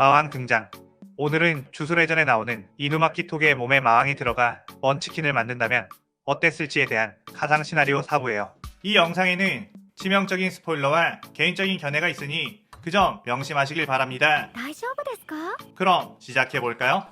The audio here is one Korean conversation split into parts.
마왕 등장. 오늘은 주술회전에 나오는 이누마키 토게의 몸에 마왕이 들어가 먼치킨을 만든다면 어땠을지에 대한 가상 시나리오 4부예요. 이 영상에는 치명적인 스포일러와 개인적인 견해가 있으니 그 점 명심하시길 바랍니다. 大丈夫ですか? 그럼 시작해볼까요?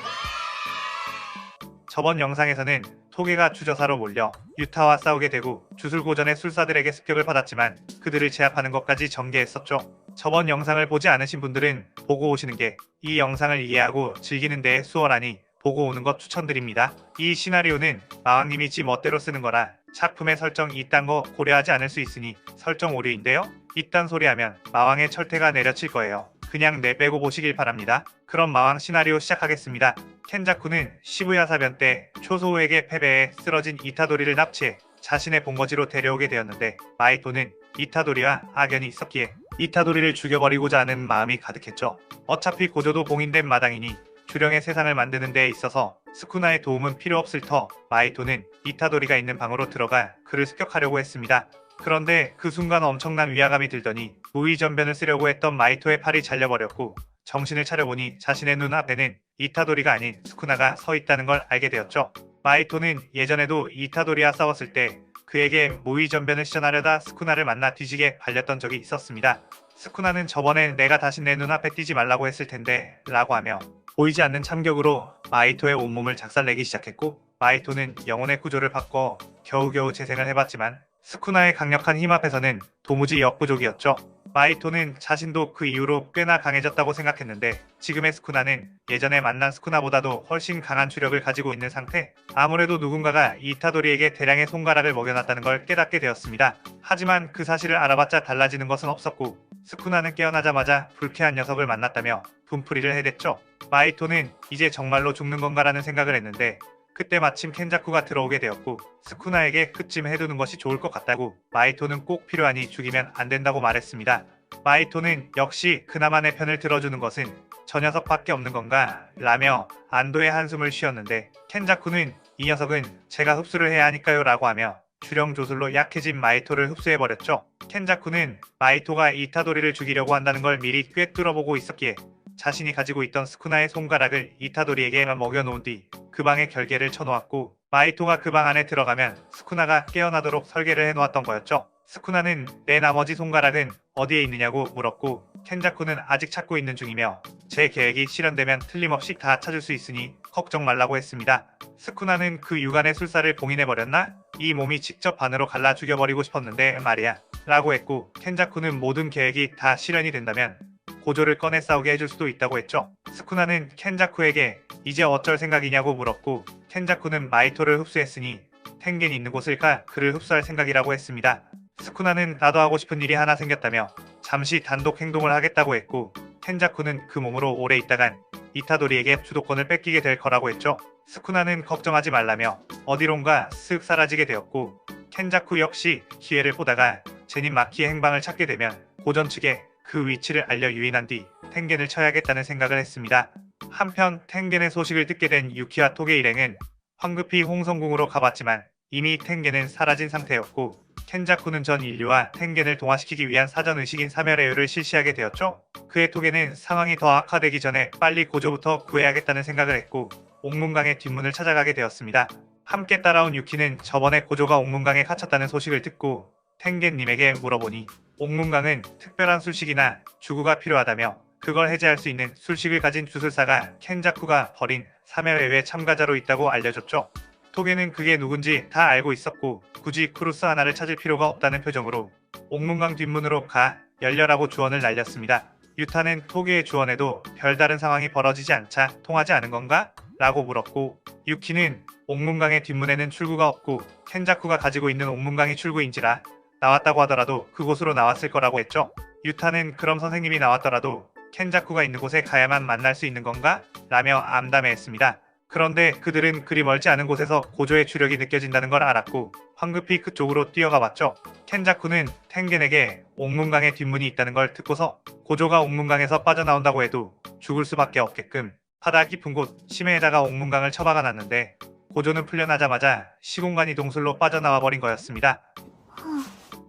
저번 영상에서는 토게가 주저사로 몰려 유타와 싸우게 되고 주술고전의 술사들에게 습격을 받았지만 그들을 제압하는 것까지 전개했었죠. 저번 영상을 보지 않으신 분들은 보고 오시는 게 이 영상을 이해하고 즐기는 데에 수월하니 보고 오는 것 추천드립니다. 이 시나리오는 마왕님이 지 멋대로 쓰는 거라 작품의 설정 이딴 거 고려하지 않을 수 있으니 설정 오류인데요. 이딴 소리 하면 마왕의 철퇴가 내려칠 거예요. 그냥 내빼고 보시길 바랍니다. 그럼 마왕 시나리오 시작하겠습니다. 켄자쿠는 시부야 사변 때 초소우에게 패배해 쓰러진 이타도리를 납치해 자신의 본거지로 데려오게 되었는데 마이토는 이타도리와 악연이 있었기에 이타도리를 죽여버리고자 하는 마음이 가득했죠. 어차피 고조도 봉인된 마당이니 주령의 세상을 만드는 데에 있어서 스쿠나의 도움은 필요 없을 터 마이토는 이타도리가 있는 방으로 들어가 그를 습격하려고 했습니다. 그런데 그 순간 엄청난 위화감이 들더니 무의전변을 쓰려고 했던 마이토의 팔이 잘려버렸고 정신을 차려보니 자신의 눈앞에는 이타도리가 아닌 스쿠나가 서 있다는 걸 알게 되었죠. 마이토는 예전에도 이타도리와 싸웠을 때 그에게 무의전변을 시전하려다 스쿠나를 만나 뒤지게 발렸던 적이 있었습니다. 스쿠나는 저번에 내가 다시 내 눈앞에 띄지 말라고 했을 텐데 라고 하며 보이지 않는 참격으로 마이토의 온몸을 작살내기 시작했고 마이토는 영혼의 구조를 바꿔 겨우겨우 재생을 해봤지만 스쿠나의 강력한 힘 앞에서는 도무지 역부족이었죠. 마이토는 자신도 그 이후로 꽤나 강해졌다고 생각했는데 지금의 스쿠나는 예전에 만난 스쿠나보다도 훨씬 강한 주력을 가지고 있는 상태. 아무래도 누군가가 이타도리에게 대량의 손가락을 먹여놨다는 걸 깨닫게 되었습니다. 하지만 그 사실을 알아봤자 달라지는 것은 없었고 스쿠나는 깨어나자마자 불쾌한 녀석을 만났다며 분풀이를 해댔죠. 마이토는 이제 정말로 죽는 건가라는 생각을 했는데 그때 마침 켄자쿠가 들어오게 되었고 스쿠나에게 그쯤 해두는 것이 좋을 것 같다고 마이토는 꼭 필요하니 죽이면 안 된다고 말했습니다. 마이토는 역시 그나마 내 편을 들어주는 것은 저 녀석밖에 없는 건가 라며 안도의 한숨을 쉬었는데 켄자쿠는 이 녀석은 제가 흡수를 해야 하니까요 라고 하며 주령 조술로 약해진 마이토를 흡수해버렸죠. 켄자쿠는 마이토가 이타도리를 죽이려고 한다는 걸 미리 꿰뚫어보고 있었기에 자신이 가지고 있던 스쿠나의 손가락을 이타도리에게만 먹여놓은 뒤 그 방에 결계를 쳐놓았고 마이토가 그 방 안에 들어가면 스쿠나가 깨어나도록 설계를 해놓았던 거였죠. 스쿠나는 내 나머지 손가락은 어디에 있느냐고 물었고 켄자쿠는 아직 찾고 있는 중이며 제 계획이 실현되면 틀림없이 다 찾을 수 있으니 걱정 말라고 했습니다. 스쿠나는 그 유관의 술사를 봉인해버렸나? 이 몸이 직접 반으로 갈라 죽여버리고 싶었는데 말이야 라고 했고 켄자쿠는 모든 계획이 다 실현이 된다면 고조를 꺼내 싸우게 해줄 수도 있다고 했죠. 스쿠나는 켄자쿠에게 이제 어쩔 생각이냐고 물었고 켄자쿠는 마이토를 흡수했으니 텐겐이 있는 곳을 가 그를 흡수할 생각이라고 했습니다. 스쿠나는 나도 하고 싶은 일이 하나 생겼다며 잠시 단독 행동을 하겠다고 했고 켄자쿠는 그 몸으로 오래 있다간 이타도리에게 주도권을 뺏기게 될 거라고 했죠. 스쿠나는 걱정하지 말라며 어디론가 쓱 사라지게 되었고 켄자쿠 역시 기회를 보다가 제닌 마키의 행방을 찾게 되면 고전 측에 그 위치를 알려 유인한 뒤 텐겐을 쳐야겠다는 생각을 했습니다. 한편 텐겐의 소식을 듣게 된 유키와 토게 일행은 황급히 홍성궁으로 가봤지만 이미 텐겐은 사라진 상태였고 켄자쿠는 전 인류와 텐겐을 동화시키기 위한 사전의식인 사멸의유를 실시하게 되었죠. 그의 토게는 상황이 더 악화되기 전에 빨리 고조부터 구해야겠다는 생각을 했고 옥문강의 뒷문을 찾아가게 되었습니다. 함께 따라온 유키는 저번에 고조가 옥문강에 갇혔다는 소식을 듣고 텐겐님에게 물어보니 옥문강은 특별한 술식이나 주구가 필요하다며 그걸 해제할 수 있는 술식을 가진 주술사가 켄자쿠가 벌인 사멸의유의 참가자로 있다고 알려줬죠. 토게는 그게 누군지 다 알고 있었고 굳이 크루스 하나를 찾을 필요가 없다는 표정으로 옥문강 뒷문으로 가 열려라고 주원을 날렸습니다. 유타는 토게의 주원에도 별다른 상황이 벌어지지 않자 통하지 않은 건가? 라고 물었고 유키는 옥문강의 뒷문에는 출구가 없고 켄자쿠가 가지고 있는 옥문강이 출구인지라 나왔다고 하더라도 그곳으로 나왔을 거라고 했죠. 유타는 그럼 선생님이 나왔더라도 켄자쿠가 있는 곳에 가야만 만날 수 있는 건가? 라며 암담해했습니다. 그런데 그들은 그리 멀지 않은 곳에서 고조의 주력이 느껴진다는 걸 알았고 황급히 그쪽으로 뛰어가 봤죠. 켄자쿠는 텐겐에게 옥문강의 뒷문이 있다는 걸 듣고서 고조가 옥문강에서 빠져나온다고 해도 죽을 수밖에 없게끔 바다 깊은 곳 심해에다가 옥문강을 처박아 놨는데 고조는 풀려나자마자 시공간 이동술로 빠져나와 버린 거였습니다.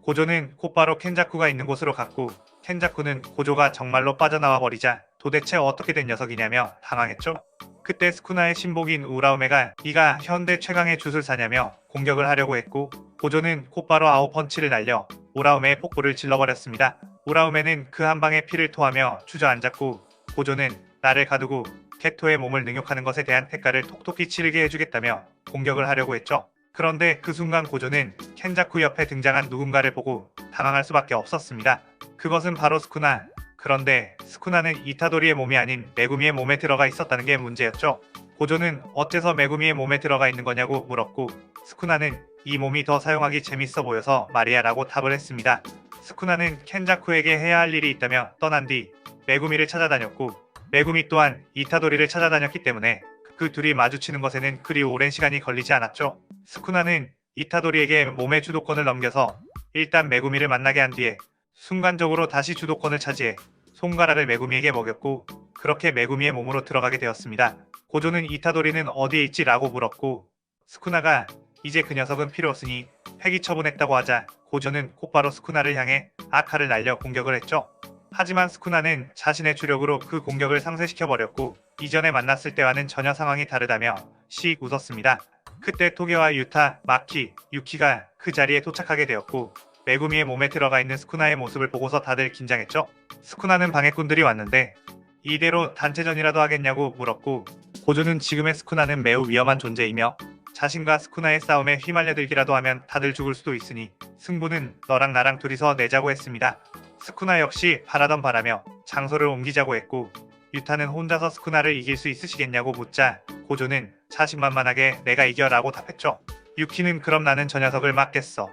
고조는 곧바로 켄자쿠가 있는 곳으로 갔고 켄자쿠는 고조가 정말로 빠져나와 버리자 도대체 어떻게 된 녀석이냐며 당황했죠. 그때 스쿠나의 신복인 우라우메가 네가 현대 최강의 주술사냐며 공격을 하려고 했고 고조는 곧바로 아웃펀치를 날려 우라우메의 폭부를 질러버렸습니다. 우라우메는 그 한 방에 피를 토하며 주저앉았고 고조는 나를 가두고 게토의 몸을 능욕하는 것에 대한 대가를 톡톡히 치르게 해주겠다며 공격을 하려고 했죠. 그런데 그 순간 고조는 켄자쿠 옆에 등장한 누군가를 보고 당황할 수밖에 없었습니다. 그것은 바로 스쿠나. 그런데 스쿠나는 이타도리의 몸이 아닌 메구미의 몸에 들어가 있었다는 게 문제였죠. 고조는 어째서 메구미의 몸에 들어가 있는 거냐고 물었고 스쿠나는 이 몸이 더 사용하기 재밌어 보여서 말이야 라고 답을 했습니다. 스쿠나는 켄자쿠에게 해야 할 일이 있다며 떠난 뒤 메구미를 찾아다녔고 메구미 또한 이타도리를 찾아다녔기 때문에 그 둘이 마주치는 것에는 그리 오랜 시간이 걸리지 않았죠. 스쿠나는 이타도리에게 몸의 주도권을 넘겨서 일단 메구미를 만나게 한 뒤에 순간적으로 다시 주도권을 차지해 손가락을 메구미에게 먹였고 그렇게 메구미의 몸으로 들어가게 되었습니다. 고조는 이타도리는 어디에 있지? 라고 물었고 스쿠나가 이제 그 녀석은 필요 없으니 폐기 처분했다고 하자 고조는 곧바로 스쿠나를 향해 아카를 날려 공격을 했죠. 하지만 스쿠나는 자신의 주력으로 그 공격을 상쇄시켜버렸고 이전에 만났을 때와는 전혀 상황이 다르다며 씩 웃었습니다. 그때 토게와 유타, 마키, 유키가 그 자리에 도착하게 되었고 메구미의 몸에 들어가 있는 스쿠나의 모습을 보고서 다들 긴장했죠. 스쿠나는 방해꾼들이 왔는데 이대로 단체전이라도 하겠냐고 물었고 고조는 지금의 스쿠나는 매우 위험한 존재이며 자신과 스쿠나의 싸움에 휘말려들기라도 하면 다들 죽을 수도 있으니 승부는 너랑 나랑 둘이서 내자고 했습니다. 스쿠나 역시 바라던 바라며 장소를 옮기자고 했고 유타는 혼자서 스쿠나를 이길 수 있으시겠냐고 묻자 고조는 자신만만하게 내가 이겨 라고 답했죠. 유키는 그럼 나는 저 녀석을 맡겠어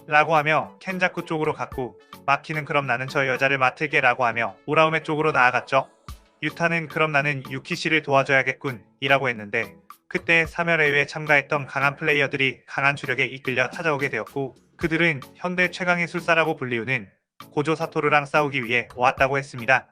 라고 하며 켄자쿠 쪽으로 갔고 마키는 그럼 나는 저 여자를 맡을게 라고 하며 우라우메 쪽으로 나아갔죠. 유타는 그럼 나는 유키씨를 도와줘야겠군 이라고 했는데 그때 사멸의유에 참가했던 강한 플레이어들이 강한 주력에 이끌려 찾아오게 되었고 그들은 현대 최강의 술사라고 불리우는 고조 사토루랑 싸우기 위해 왔다고 했습니다.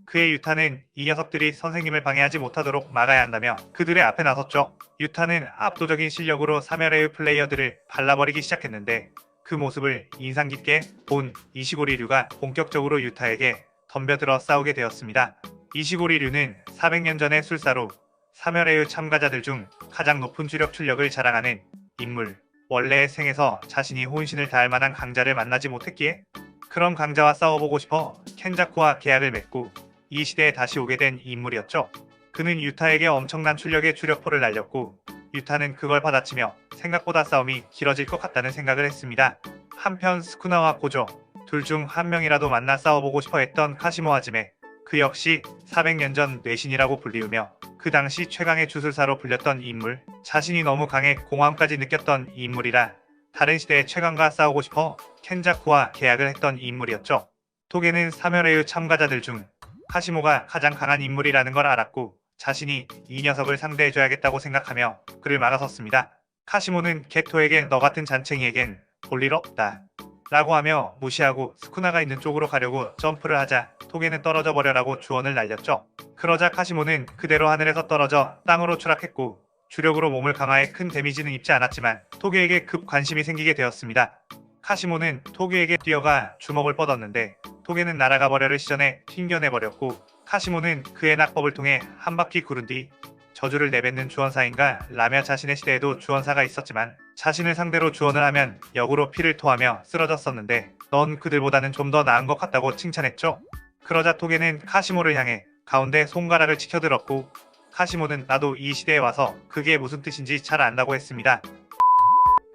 그의 유타는 이 녀석들이 선생님을 방해하지 못하도록 막아야 한다며 그들의 앞에 나섰죠. 유타는 압도적인 실력으로 사멸의유 플레이어들을 발라버리기 시작했는데 그 모습을 인상 깊게 본 이시고리류가 본격적으로 유타에게 덤벼들어 싸우게 되었습니다. 이시고리류는 400년 전의 술사로 사멸의유 참가자들 중 가장 높은 주력 출력을 자랑하는 인물. 원래의 생에서 자신이 혼신을 다할 만한 강자를 만나지 못했기에 그런 강자와 싸워보고 싶어 켄자쿠와 계약을 맺고 이 시대에 다시 오게 된 인물이었죠. 그는 유타에게 엄청난 출력의 주력포를 날렸고 유타는 그걸 받아치며 생각보다 싸움이 길어질 것 같다는 생각을 했습니다. 한편 스쿠나와 고조 둘 중 한 명이라도 만나 싸워보고 싶어 했던 카시모 하지메 그 역시 400년 전 뇌신이라고 불리우며 그 당시 최강의 주술사로 불렸던 인물, 자신이 너무 강해 공허함까지 느꼈던 인물이라 다른 시대의 최강과 싸우고 싶어 켄자쿠와 계약을 했던 인물이었죠. 토게는 사멸의유 참가자들 중 카시모가 가장 강한 인물이라는 걸 알았고 자신이 이 녀석을 상대해줘야겠다고 생각하며 그를 막아섰습니다. 카시모는 게토에게 너 같은 잔챙이에겐 볼 일 없다 라고 하며 무시하고 스쿠나가 있는 쪽으로 가려고 점프를 하자 토게는 떨어져 버려라고 주원을 날렸죠. 그러자 카시모는 그대로 하늘에서 떨어져 땅으로 추락했고 주력으로 몸을 강화해 큰 데미지는 입지 않았지만 토게에게 급 관심이 생기게 되었습니다. 카시모는 토게에게 뛰어가 주먹을 뻗었는데 토게는 날아가 버려를 시전해 튕겨내버렸고 카시모는 그의 낙법을 통해 한 바퀴 구른 뒤 저주를 내뱉는 주원사인가 라며 자신의 시대에도 주원사가 있었지만 자신을 상대로 주원을 하면 역으로 피를 토하며 쓰러졌었는데 넌 그들보다는 좀 더 나은 것 같다고 칭찬했죠. 그러자 토게는 카시모를 향해 가운데 손가락을 치켜들었고 카시모는 나도 이 시대에 와서 그게 무슨 뜻인지 잘 안다고 했습니다.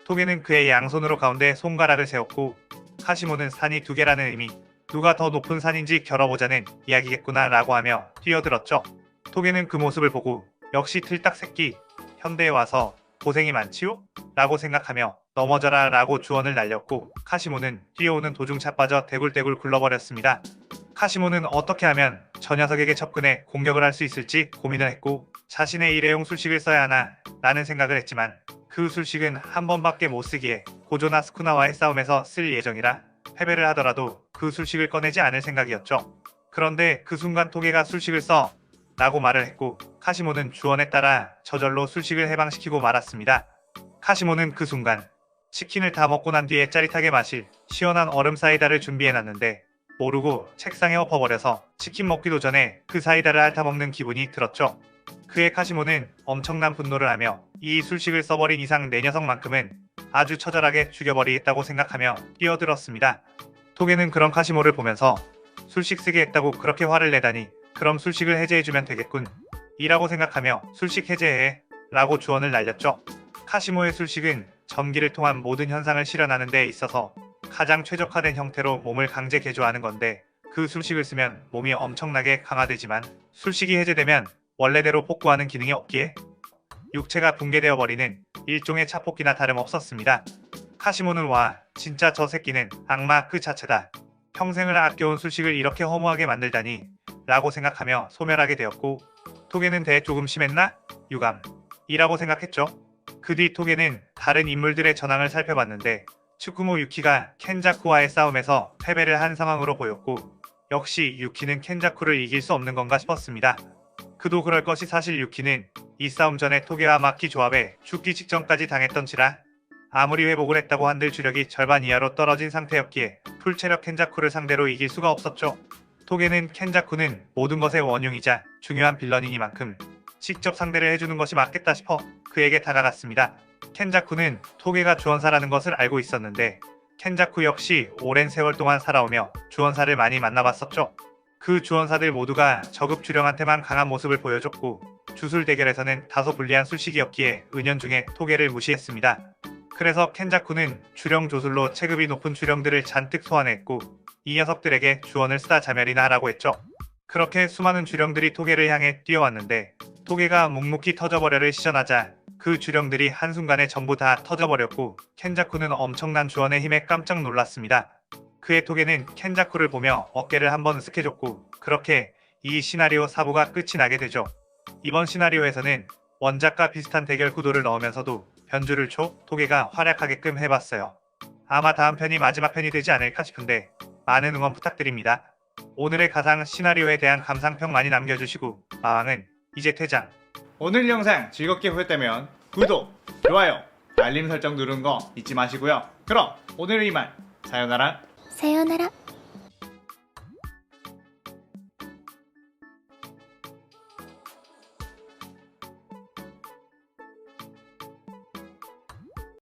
토게는 그의 양손으로 가운데 손가락을 세웠고 카시모는 산이 두 개라는 의미, 누가 더 높은 산인지 겨뤄보자는 이야기겠구나 라고 하며 뛰어들었죠. 토게는 그 모습을 보고 역시 틀딱 새끼, 현대에 와서 고생이 많지요? 라고 생각하며 넘어져라 라고 주원을 날렸고 카시모는 뛰어오는 도중 자빠져 대굴대굴 굴러버렸습니다. 카시모는 어떻게 하면 저 녀석에게 접근해 공격을 할 수 있을지 고민을 했고 자신의 일회용 술식을 써야 하나 라는 생각을 했지만 그 술식은 한 번밖에 못 쓰기에 고조나 스쿠나와의 싸움에서 쓸 예정이라 패배를 하더라도 그 술식을 꺼내지 않을 생각이었죠. 그런데 그 순간 토게가 술식을 써 라고 말을 했고 카시모는 주원에 따라 저절로 술식을 해방시키고 말았습니다. 카시모는 그 순간 치킨을 다 먹고 난 뒤에 짜릿하게 마실 시원한 얼음 사이다를 준비해놨는데 모르고 책상에 엎어버려서 치킨 먹기도 전에 그 사이다를 핥아먹는 기분이 들었죠. 그의 카시모는 엄청난 분노를 하며 이 술식을 써버린 이상 내 녀석만큼은 아주 처절하게 죽여버리겠다고 생각하며 뛰어들었습니다. 토게는 그런 카시모를 보면서 술식 쓰게 했다고 그렇게 화를 내다니 그럼 술식을 해제해주면 되겠군 이라고 생각하며 술식 해제해 라고 주원을 날렸죠. 카시모의 술식은 전기를 통한 모든 현상을 실현하는 데 있어서 가장 최적화된 형태로 몸을 강제 개조하는 건데 그 술식을 쓰면 몸이 엄청나게 강화되지만 술식이 해제되면 원래대로 복구하는 기능이 없기에 육체가 붕괴되어 버리는 일종의 차폭기나 다름없었습니다. 카시모는 와 진짜 저 새끼는 악마 그 자체다. 평생을 아껴온 술식을 이렇게 허무하게 만들다니 라고 생각하며 소멸하게 되었고 토게는 대 조금 심했나? 유감이라고 생각했죠. 그 뒤 토게는 다른 인물들의 전황을 살펴봤는데 츠쿠모 유키가 켄자쿠와의 싸움에서 패배를 한 상황으로 보였고 역시 유키는 켄자쿠를 이길 수 없는 건가 싶었습니다. 그도 그럴 것이 사실 유키는 이 싸움 전에 토게와 마키 조합에 죽기 직전까지 당했던지라 아무리 회복을 했다고 한들 주력이 절반 이하로 떨어진 상태였기에 풀체력 켄자쿠를 상대로 이길 수가 없었죠. 토게는 켄자쿠는 모든 것의 원흉이자 중요한 빌런이니만큼 직접 상대를 해주는 것이 맞겠다 싶어 그에게 다가갔습니다. 켄자쿠는 토게가 주원사라는 것을 알고 있었는데 켄자쿠 역시 오랜 세월 동안 살아오며 주원사를 많이 만나봤었죠. 그 주원사들 모두가 저급 주령한테만 강한 모습을 보여줬고 주술 대결에서는 다소 불리한 술식이었기에 은연중에 토게를 무시했습니다. 그래서 켄자쿠는 주령 조술로 체급이 높은 주령들을 잔뜩 소환했고 이 녀석들에게 주원을 쓰다 자멸이나 하라고 했죠. 그렇게 수많은 주령들이 토게를 향해 뛰어왔는데 토게가 묵묵히 터져버려를 시전하자 그 주령들이 한순간에 전부 다 터져버렸고 켄자쿠는 엄청난 주원의 힘에 깜짝 놀랐습니다. 그의 토게는 켄자쿠를 보며 어깨를 한번 으쓱해줬고 그렇게 이 시나리오 4부가 끝이 나게 되죠. 이번 시나리오에서는 원작과 비슷한 대결 구도를 넣으면서도 변주를 토게가 활약하게끔 해봤어요. 아마 다음 편이 마지막 편이 되지 않을까 싶은데 많은 응원 부탁드립니다. 오늘의 가상 시나리오에 대한 감상평 많이 남겨주시고 마왕은 이제 퇴장. 오늘 영상 즐겁게 보셨다면 구독, 좋아요, 알림 설정 누르는 거 잊지 마시고요. 그럼 오늘은 이만 사요나라.さようなら。